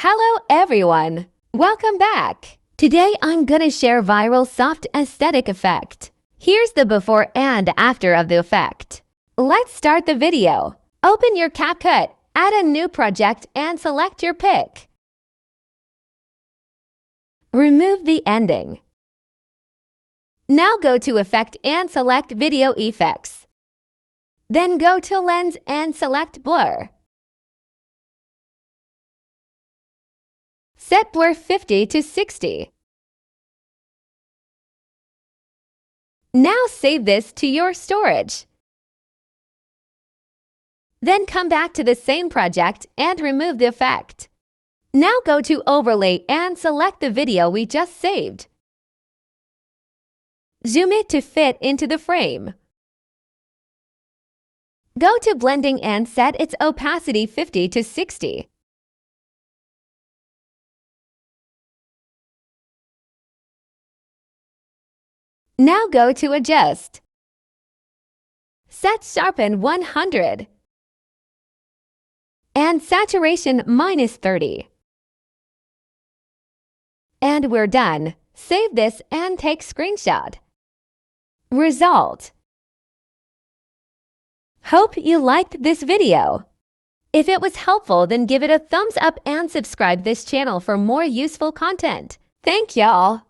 Hello everyone! Welcome back! Today I'm gonna share viral soft aesthetic effect. Here's the before and after of the effect. Let's start the video. Open your Capcut, add a new project and select your pic. Remove the ending. Now go to Effect and select Video Effects. Then go to Lens and select Blur. Set blur 50 to 60. Now save this to your storage. Then come back to the same project and remove the effect. Now go to Overlay and select the video we just saved. Zoom it to fit into the frame. Go to Blending and set its opacity 50 to 60. Now go to Adjust. Set Sharpen 100 and Saturation -30. And we're done. Save this and take screenshot. Result. Hope you liked this video. If it was helpful, then give it a thumbs up and subscribe this channel for more useful content. Thank y'all.